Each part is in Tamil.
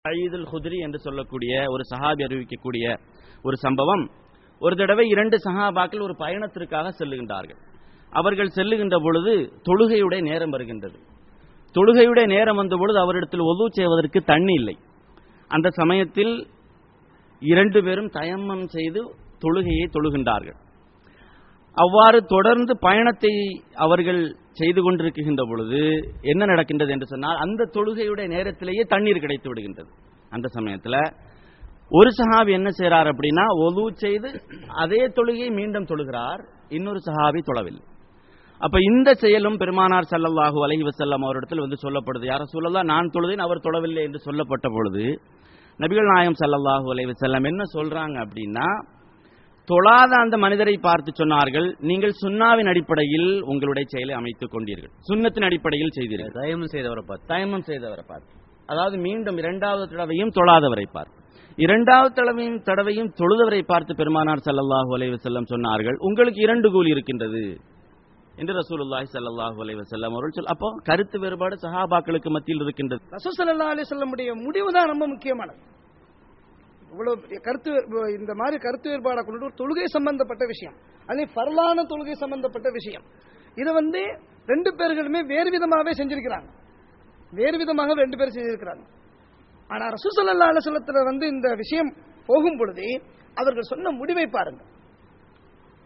சயீதுல் குத்ரி என்று சொல்லக்கூடிய ஒரு சஹாபி அறிவிக்கக்கூடிய ஒரு சம்பவம். ஒரு தடவை 2 சஹாபாக்கள் ஒரு பயணத்திற்காக செல்லுகின்றார்கள். அவர்கள் செல்லுகின்ற பொழுது தொழுகையுடைய நேரம் வருகின்றது. தொழுகையுடைய நேரம் வந்த பொழுது அவரிடத்தில் ஒது செய்வதற்கு தண்ணி இல்லை. அந்த சமயத்தில் 2 பேரும் தயம்மம் செய்து தொழுகையை தொழுகின்றார்கள். அவ்வாறு தொடர்ந்து பயணத்தை அவர்கள் செய்து கொண்டிருக்கின்ற பொழுது என்ன நடக்கின்றது என்று சொன்னால், அந்த தொழுகையுடைய நேரத்திலேயே தண்ணீர் கிடைத்து விடுகின்றது. அந்த சமயத்தில் ஒரு சஹாபி என்ன செய்கிறார் அப்படின்னா, ஒது செய்து அதே தொழுகையை மீண்டும் தொழுகிறார், இன்னொரு சஹாபி தொழவில்லை. அப்ப இந்த செயலும் பெருமானார் ஸல்லல்லாஹு அலைஹி வஸல்லம் அவரிடத்தில் வந்து சொல்லப்படுது. யா ரசூலல்லாஹ், நான் தொழுதேன், அவர் தொழவில்லை என்று சொல்லப்பட்ட பொழுது நபிகள் நாயகம் ஸல்லல்லாஹு அலைஹி வஸல்லம் என்ன சொல்றாங்க அப்படின்னா, தொழாத அந்த மனிதரை பார்த்து சொன்னார்கள், நீங்கள் சுன்னாவின் அடிப்படையில் உங்களுடைய செயலை அமைத்துக் கொண்டீர்கள், சுன்னத்தின் அடிப்படையில் செய்தீர்கள். தயமம் செய்தவரை பார்த்து, அதாவது மீண்டும் 2வது தடவையும் தொழாதவரை பார்த்து, 2வது தடவையும் தொழுதவரை பார்த்து பெருமானார் ஸல்லல்லாஹு அலைஹி வஸல்லம் சொன்னார்கள், உங்களுக்கு 2 கூலி இருக்கின்றது என்று ரசூலுல்லாஹி ஸல்லல்லாஹு அலைஹி வஸல்லம் அவர்கள் சொல். அப்போ கருத்து வேறுபாடு சஹாபாக்களுக்கு மத்தியில் இருக்கின்றது. ரசூல் ஸல்லல்லாஹு அலைஹி வஸல்லம் உடைய முடிவு தான் ரொம்ப முக்கியமானது. இவ்வளவு கருத்து, இந்த மாதிரி கருத்து வேறுபாடை கொண்டு ஒரு தொழுகை சம்பந்தப்பட்ட விஷயம், அது ஃபர்லான தொழுகை சம்பந்தப்பட்ட விஷயம். இதை 2 பேர்களுமே வேறு விதமாகவே செஞ்சிருக்கிறாங்க, வேறு விதமாக 2 பேர் செஞ்சிருக்கிறாங்க. ஆனா ரசூல் ஸல்லல்லாஹு அலைஹி வஸல்லத்துல இந்த விஷயம் போகும் பொழுது அவர்கள் சொன்ன முடிவை பாருங்க.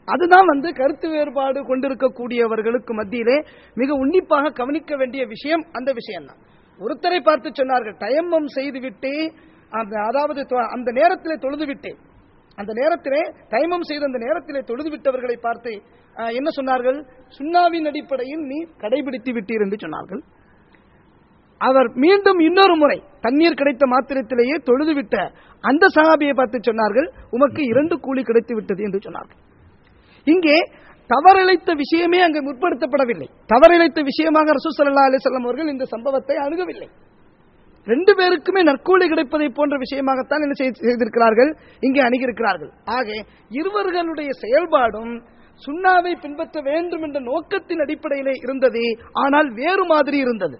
அதுதான் கருத்து வேறுபாடு கொண்டிருக்கக்கூடியவர்களுக்கு மத்தியிலே மிக உன்னிப்பாக கவனிக்க வேண்டிய விஷயம். அந்த விஷயம் தான் ஒருத்தரை பார்த்து சொன்னார்கள், தயம்மம் செய்துவிட்டு, அதாவது அந்த நேரத்திலே தொழுது விட்டேன், அந்த நேரத்திலே தயமம் செய்த அந்த நேரத்திலே தொழுது விட்டவர்களை பார்த்து என்ன சொன்னார்கள், சுன்னாவின் அடிப்படையில் நீ கடைபிடித்து விட்டீர் என்று சொன்னார்கள். அவர் மீண்டும் இன்னொரு முறை தண்ணீர் கிடைத்த மாத்திரத்திலேயே தொழுது விட்ட அந்த சஹாபியை பார்த்து சொன்னார்கள், உமக்கு 2 கூலி கிடைத்து விட்டது என்று சொன்னார்கள். இங்கே தவறிழைத்த விஷயமே அங்கு முற்படுத்தப்படவில்லை. தவறிழைத்த விஷயமாக ரசூல் ஸல்லல்லாஹு அலைஹி வஸல்லம் அவர்கள் இந்த சம்பவத்தை அணுகவில்லை. 2 பேருக்குமே நற்கூலி கிடைப்பதை போன்ற விஷயமாகத்தான் என்ன செய்திருக்கிறார்கள், இங்கே அணுகியிருக்கிறார்கள். ஆக இருவர்களுடைய செயல்பாடும் சுன்னாவை பின்பற்ற வேண்டும் என்ற நோக்கத்தின் அடிப்படையிலே இருந்தது, ஆனால் வேறு மாதிரி இருந்தது.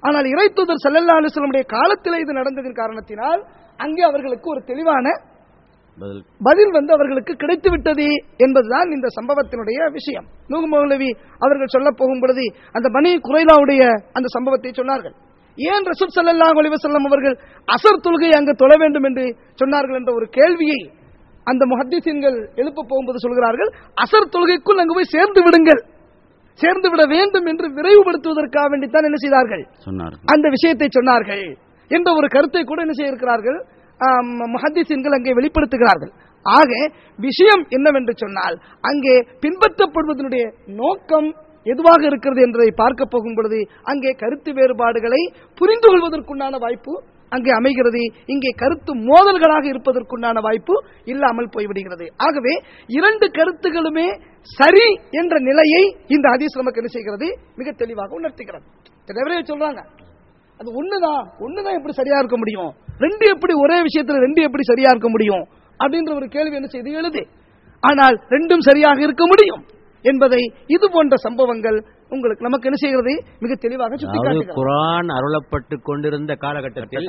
ஆனால் இறை தூதர் ஸல்லல்லாஹு அலைஹி வஸல்லம் காலத்திலே இது நடந்ததின் காரணத்தினால் அங்கே அவர்களுக்கு ஒரு தெளிவான பதில் அவர்களுக்கு கிடைத்து விட்டது என்பதுதான் இந்த சம்பவத்தினுடைய விஷயம். நூஹ் மௌலவி அவர்கள் சொல்ல போகும் பொழுது அந்த பனி குறைலாவுடைய அந்த சம்பவத்தை சொன்னார்கள். ஏன் ரசூல் ஸல்லல்லாஹு அலைஹி வஸல்லம் அவர்கள் அஸர் தொழுகை அங்கு தொழ வேண்டும் என்று சொன்னார்கள் என்ற ஒரு கேள்வியை அந்த முஹத்திஸீன்கள் எழுப்ப போகும்போது சொல்கிறார்கள், அஸர் தொழுகைக்குள் அங்கு போய் சேர்ந்து விடுங்கள், சேர்ந்து விட வேண்டும் என்று விரைவுபடுத்துவதற்காக வேண்டித்தான் என்ன செய்தார்கள், அந்த விஷயத்தை சொன்னார்கள் என்ற ஒரு கருத்தை கூட என்ன செய்திருக்கிறார்கள் முஹத்திஸீன்கள் அங்கே வெளிப்படுத்துகிறார்கள். ஆக விஷயம் என்னவென்று சொன்னால், அங்கே பின்பற்றப்படுவதனுடைய நோக்கம் எதுவாக இருக்கிறது என்பதை பார்க்க போகும் பொழுது அங்கே கருத்து வேறுபாடுகளை புரிந்து கொள்வதற்குண்டான வாய்ப்பு அங்கே அமைகிறது. இங்கே கருத்து மோதல்களாக இருப்பதற்குண்டான வாய்ப்பு இல்லாமல் போய்விடுகிறது. ஆகவே 2 கருத்துகளுமே சரி என்ற நிலையை இந்த ஹதீஸ் நமக்கு என்ன செய்கிறது, மிக தெளிவாக உணர்த்துகிறது. நிறைய சொல்றாங்க, அது ஒண்ணுதான் எப்படி சரியா இருக்க முடியும், 2 எப்படி ஒரே விஷயத்துல 2 எப்படி சரியா இருக்க முடியும் அப்படின்ற ஒரு கேள்வி என்ன செய்து எழுது. ஆனால் 2ம் சரியாக இருக்க முடியும் என்பதை இது போன்ற சம்பவங்கள் உங்களுக்கு நமக்கு என்ன செய்கிறது, மிக தெளிவாக சுட்டிக்காட்டுகிறது. குர்ஆன் அருளப்பட்டு கொண்டிருந்த காலகட்டத்தில்,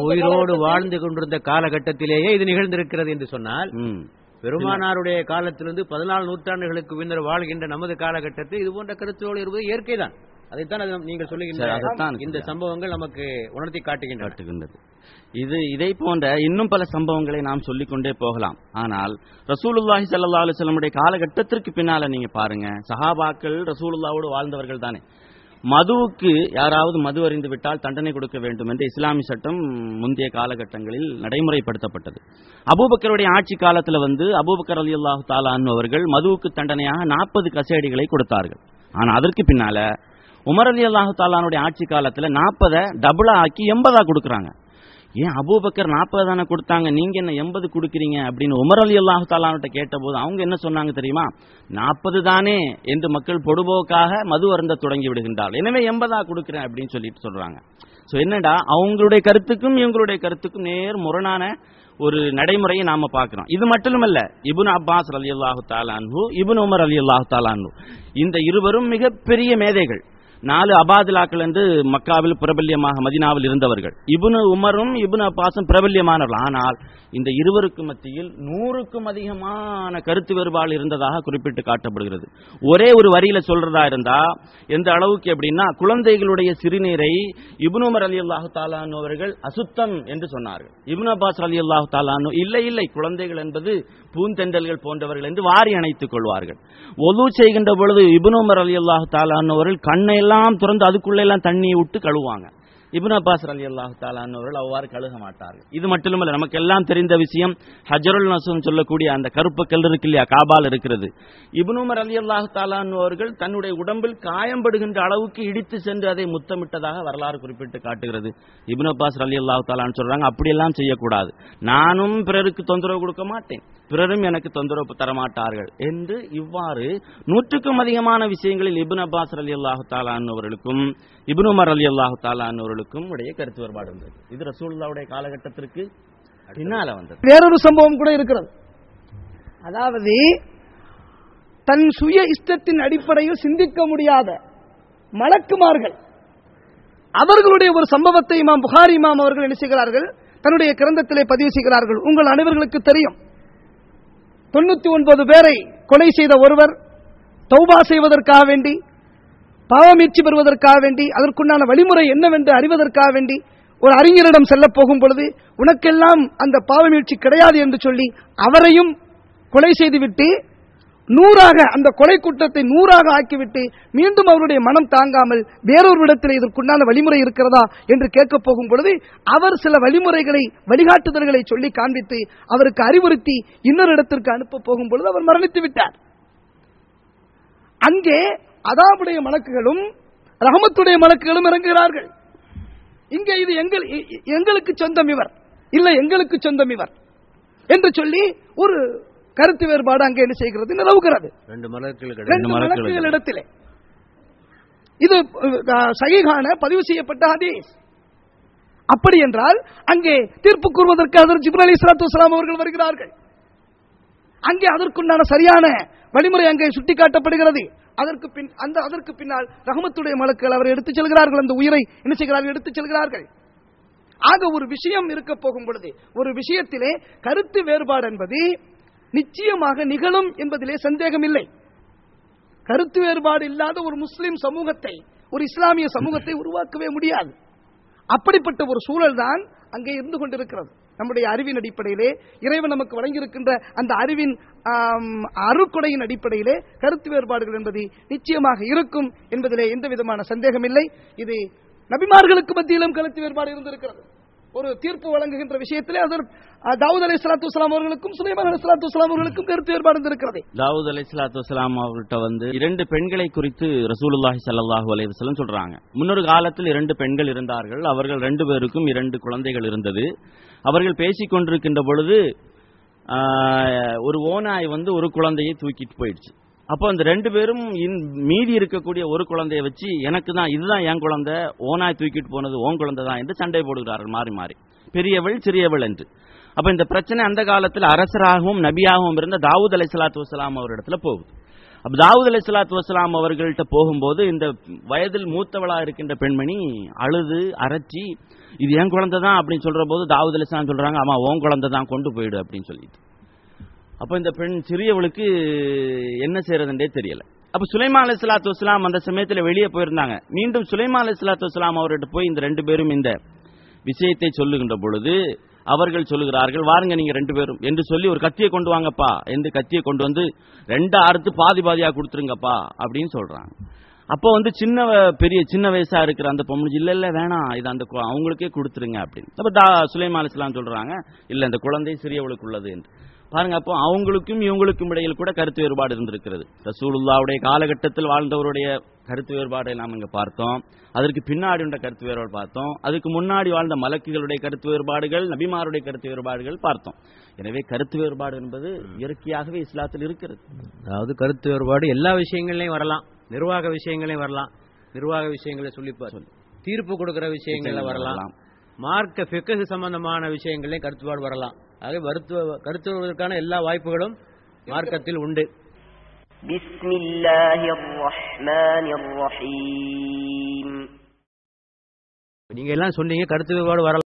உயிரோடு வாழ்ந்து கொண்டிருந்த காலகட்டத்திலேயே இது நிகழ்ந்திருக்கிறது என்று சொன்னால், பெருமானாருடைய காலத்திலிருந்து 14 நூற்றாண்டுகளுக்கு பின்னர் வாழ்கின்ற நமது காலகட்டத்தில் இது போன்ற கருத்துக்கள் இருப்பது இயற்கைதான். அதைத்தான் நீங்கள் சொல்லுகின்ற இந்த சம்பவங்கள் நமக்கு உணர்த்தி காட்டுகின்றது. இதை போன்ற இன்னும் பல சம்பவங்களை நாம் சொல்லிக்கொண்டே போகலாம். ஆனால் ரசூலுல்லாஹி ஸல்லல்லாஹு அலைஹி வஸல்லம் காலகட்டத்திற்கு பின்னால நீங்க பாருங்க, சஹாபாக்கள் ரசூலுல்லாஹோடு வாழ்ந்தவர்கள் தானே. மதுவுக்கு யாராவது மது அறிந்து விட்டால் தண்டனை கொடுக்க வேண்டும் என்று இஸ்லாமிய சட்டம் முந்தைய காலகட்டங்களில் நடைமுறைப்படுத்தப்பட்டது. அபூபக்கருடைய ஆட்சி காலத்தில் அபூபக்கர் ரலியல்லாஹு தஆலா அன்ஹு அவர்கள் மதுவுக்கு தண்டனையாக 40 கசேடிகளை கொடுத்தார்கள். ஆனால் அதற்கு பின்னால உமர் ரலியல்லாஹு தஆலாவுடைய ஆட்சி காலத்தில் 40 டபுளா ஆக்கி 80 கொடுக்குறாங்க. ஏன் அபூபக்கர் 40 தானே கொடுத்தாங்க, நீங்க என்ன 80 கொடுக்குறீங்க அப்படின்னு உமர் ரலியல்லாஹு தஆலாவிட்ட கேட்டபோது அவங்க என்ன சொன்னாங்க தெரியுமா, 40 தானே என்று மக்கள் பொடுபோக்காக மது அருந்த தொடங்கி விடுகின்றார்கள், எனவே 80 கொடுக்குறேன் அப்படின்னு சொல்றாங்க. ஸோ என்னடா, அவங்களுடைய கருத்துக்கும் இவங்களுடைய கருத்துக்கும் நேர் முரணான ஒரு நடைமுறையை நாம பார்க்கிறோம். இது மட்டுமல்ல, இப்னு அப்பாஸ் ரலியல்லாஹு தஆலா அன்ஹு, இப்னு உமர் ரலியல்லாஹு தஆலா அன்ஹு, இந்த இருவரும் மிகப்பெரிய மேதைகள். 4 அபாதிலாக்கள் என்று மக்காவில் பிரபல்யமாக மதீனாவில் இருந்தவர்கள். இப்னு உமரும் இப்னு அப்பாஸும் பிரபல்யமானவர்கள். ஆனால் இந்த இருவருக்கும் மத்தியில் 100க்கும் அதிகமான கருத்து வேறுபாடு இருந்ததாக குறிப்பிட்டு காட்டப்படுகிறது. ஒரே ஒரு வரியில சொல்றதா இருந்தா எந்த அளவுக்கு அப்படின்னா, குழந்தைகளுடைய சிறுநீரை இப்னு உமர் ரலியல்லாஹு தஆலா அன்ஹு அவர்கள் அசுத்தம் என்று சொன்னார்கள். இப்னு அப்பாஸ் ரலியல்லாஹு தஆலா அன்ஹு இல்லை குழந்தைகள் என்பது பூந்தெண்டல்கள் போன்றவர்கள் என்று வாரி அணைத்துக் கொள்வார்கள். ஒது செய்கின்ற பொழுது இப்னு உமர் ரலியல்லாஹு தஆலா அன்ஹு அவர்கள் கண்ணெல்லாம் திறந்து அதுக்குள்ள எல்லாம் தண்ணியை விட்டு கழுவுவாங்க. இப்னு அப்பாஸ் ரலியல்லாஹு தஆலா அன்ஹு அவர்கள் அவ்வாறு கழுக மாட்டார்கள். இது மட்டுமல்ல, நமக்கு எல்லாம் தெரிந்த விஷயம், ஹஜ்ருல் அஸ்வத் சொல்லக்கூடிய அந்த கருப்பு கல் இருக்கு இல்லையா, காபால் இருக்கிறது. இப்னு உமர் ரலியல்லாஹு தஆலா அன்ஹு அவர்கள் தன்னுடைய உடம்பில் காயம்படுகின்ற அளவுக்கு இடித்து சென்று அதை முத்தமிட்டதாக வரலாறு குறிப்பிட்டு காட்டுகிறது. இப்னு அப்பாஸ் ரலியல்லாஹு தஆலா அன்ஹு சொல்றாங்க, அப்படியெல்லாம் செய்யக்கூடாது, நானும் பிறருக்கு தொந்தரவு கொடுக்க மாட்டேன், பிறரும் எனக்கு தொந்தரவு தரமாட்டார்கள் என்று இவ்வாறு 100க்கும் அதிகமான விஷயங்களில் இப்னு அப்பாஸ் ரலியல்லாஹு தஆலா அன்ஹு அவர்களுக்கும் இப்னு உமர் ரலியல்லாஹு தஆலா அன்ஹு அவர்களுக்கும் இடையே கருத்து வேறுபாடு இருந்தது. இது ரசூலுல்லாஹ்வுடைய காலகட்டத்திற்கு பின்னால வந்தது. வேறொரு சம்பவம் கூட இருக்கிறது. அதாவது தன் சுய இஷ்டத்தின் அடிப்படையில் சிந்திக்க முடியாத மலக்குமார்கள், அவர்களுடைய ஒரு சம்பவத்தை இமாம் புகாரி இமாம் அவர்கள் என்ன செய்கிறார்கள், தன்னுடைய கிரந்தத்திலே பதிவு செய்கிறார்கள். உங்கள் அனைவர்களுக்கு தெரியும், 99 பேரை கொலை செய்த ஒருவர் தௌபா செய்வதற்காக வேண்டி, பாவமீட்சி பெறுவதற்காக வேண்டி, அதற்குண்டான வழிமுறை என்னவென்று அறிவதற்காக வேண்டி ஒரு அறிஞரிடம் செல்ல போகும் பொழுது, உனக்கெல்லாம் அந்த பாவமீட்சி கிடையாது என்று சொல்லி அவரையும் கொலை செய்துவிட்டு 100ஆக அந்த கொலை குற்றத்தை 100ஆக ஆக்கிவிட்டு மீண்டும் அவருடைய மனம் தாங்காமல் வேறொரு இடத்தில் இதற்குண்டான வழிமுறை இருக்கிறதா என்று கேட்க போகும் பொழுது, அவர் சில வழிமுறைகளை வழிகாட்டுதல்களை சொல்லி காண்பித்து அவருக்கு அறிவுறுத்தி இன்னொரு இடத்திற்கு அனுப்ப போகும் பொழுது அவர் மரணித்து விட்டார். அங்கே அதாபுடைய மலக்குகளும் ரஹமத்துடைய மலக்குகளும் இறங்குகிறார்கள். இங்கே இது எங்களுக்கு சொந்தம் இவர், இல்லை எங்களுக்கு சொந்தம் இவர் என்று சொல்லி ஒரு கருத்து வேறுபாடு அங்கே என்ன செய்கிறது, நிலவுகிறது. 2 மலக்குகள் இடத்திலே. இது சஹீஹான பதிவு செய்யப்பட்ட ஹதீஸ். அப்படி என்றால் அங்கே தீர்ப்பு கூறுவதற்கு ஹஜ்ரத் ஜிப்ரீல் அலைஹிஸ்ஸலாத்து வஸலாம் அவர்கள் வருகிறார்கள். அங்கே அதற்குண்டான சரியான வழிமுறை அங்கே சுட்டிக்காட்டப்படுகிறது. அதற்கு பின்னால் ரஹமத்துடைய மலக்குகள் அவரை எடுத்துச் செல்கிறார்கள், அந்த உயிரை என்ன செய்கிறார்கள், எடுத்துச் செல்கிறார்கள். ஆக ஒரு விஷயம் இருக்க போகும் பொழுது, ஒரு விஷயத்திலே கருத்து வேறுபாடு என்பது நிச்சயமாக நிகழும் என்பதிலே சந்தேகம் இல்லை. கருத்து வேறுபாடு இல்லாத ஒரு முஸ்லிம் சமூகத்தை, ஒரு இஸ்லாமிய சமூகத்தை உருவாக்கவே முடியாது. அப்படிப்பட்ட ஒரு சூழல் தான் அங்கே இருந்து கொண்டிருக்கிறது. நம்முடைய அறிவின் அடிப்படையிலே, இறைவன் நமக்கு வழங்கியிருக்கின்ற அந்த அறிவின் அருட்கொடையின் அடிப்படையிலே கருத்து வேறுபாடுகள் என்பது நிச்சயமாக இருக்கும் என்பதிலே எந்த விதமான சந்தேகம் இல்லை. இது நபிமார்களுக்கு மத்தியிலும் கருத்து வேறுபாடு இருந்திருக்கிறது. ஒரு தீர்ப்பு வழங்குகின்ற விஷயத்திலே தாவூத் அலைஹிஸ்ஸலாத்து வஸலாம் அவர்களுக்கும் சுலைமான் அலைஹிஸ்ஸலாத்து வஸலாம் அவர்களுக்கும் கருத்து வேறுபாடு இருந்திருக்கிறது. தாவூத் அலைஹிஸ்ஸலாத்து வஸலாம் அவர்கள்ட்ட 2 பெண்களை குறித்து ரசூலுல்லாஹி ஸல்லல்லாஹு அலைஹி வஸல்லம் சொல்றாங்க. முன்னொரு காலத்தில் 2 பெண்கள் இருந்தார்கள். அவர்கள் 2 பேருக்கும் 2 குழந்தைகள் இருந்தது. அவர்கள் பேசிக் கொண்டிருக்கின்ற பொழுது ஒரு ஓநாய் ஒரு குழந்தையை தூக்கிட்டு போயிடுச்சு. அப்போ அந்த 2 பேரும் மீதி இருக்கக்கூடிய ஒரு குழந்தையை வச்சு, எனக்கு தான், இதுதான் என் குழந்தை, ஓனாய் தூக்கிட்டு போனது ஓன் குழந்தை தான் என்று சண்டை போடுகிறார்கள் மாறி மாறி, பெரியவள் சிறியவள் என்று. அப்ப இந்த பிரச்சனை அந்த காலத்தில் அரசராகவும் நபியாகவும் இருந்த தாவூத் அலைஹிஸ்ஸலாத்து வஸலாம் அவரிடத்துல போகுது. அப்ப தாவூத் அலைஹிஸ்ஸலாத்து வஸலாம் அவர்கள்ட்ட போகும்போது இந்த வயதில் மூத்தவளா இருக்கின்ற பெண்மணி அழுது அரச்சி, இது என் குழந்தை தான் அப்படின்னு சொல்ற போது தாவூத் அலைஹிஸ்ஸலாம் சொல்றாங்க, ஆமா உன் குழந்தை தான், கொண்டு போயிடு அப்படின்னு சொல்லிட்டு. அப்ப இந்த பெண் சிறியவளுக்கு என்ன செய்யறதுன்றே தெரியல. அப்ப சுலைமான் அலைஹிஸ்ஸலாத்து வஸலாம் அந்த சமயத்துல வெளியே போயிருந்தாங்க. மீண்டும் சுலைமான் அலைஹிஸ்ஸலாத்து வஸலாம் அவர்கிட்ட போய் இந்த 2 பேரும் இந்த விஷயத்தை சொல்லுகின்ற பொழுது அவர்கள் சொல்லுகிறார்கள், வாருங்க நீங்க 2 பேரும் என்று சொல்லி ஒரு கத்தியை கொண்டு வாங்கப்பா என்று கத்தியை கொண்டு வந்து 2 அறுத்து பாதி பாதியா கொடுத்துருங்கப்பா அப்படின்னு சொல்றாங்க. அப்போ சின்ன வயசா இருக்கிற அந்த பொண்ணு, இல்ல வேணாம், இது அந்த அவங்களுக்கே கொடுத்துருங்க அப்படின்னு. அப்ப சுலைமான் அலைஹிஸ்ஸலாம் சொல்றாங்க, இல்ல இந்த குழந்தை சிறியவளுக்கு உள்ளது என்று. பாருங்க, அப்போ அவங்களுக்கும் இவங்களுக்கும் இடையில் கூட கருத்து வேறுபாடு இருந்திருக்கிறது. ரசூலுல்லாஹ்வுடைய காலகட்டத்தில் வாழ்ந்தவருடைய கருத்து வேறுபாடை நாம் இங்க பார்த்தோம். அதற்கு பின்னாடி உள்ள கருத்து வேறுபாடு பார்த்தோம். அதுக்கு முன்னாடி வாழ்ந்த மலக்குகளுடைய கருத்து வேறுபாடுகள், நபிமாருடைய கருத்து வேறுபாடுகள் பார்த்தோம். எனவே கருத்து வேறுபாடு என்பது இயற்கையாகவே இஸ்லாத்தில் இருக்கிறது. அதாவது கருத்து வேறுபாடு எல்லா விஷயங்களையும் வரலாம், நிர்வாக விஷயங்களையும் வரலாம், நிர்வாக விஷயங்களை சொல்லி தீர்ப்பு கொடுக்கிற விஷயங்கள்ல வரலாம், மார்க்க ஃபிக்ஹ் சம்பந்தமான விஷயங்களையும் கருத்துபாடு வரலாம். ஆக கருத்து வருவதற்கான எல்லா வாய்ப்புகளும் மார்க்கத்தில் உண்டு. பிஸ்மில்லாஹிர் ரஹ்மானிர் ரஹீம். நீங்க எல்லாம் சொன்னீங்க கருத்து வேறுபாடு வரலாம்.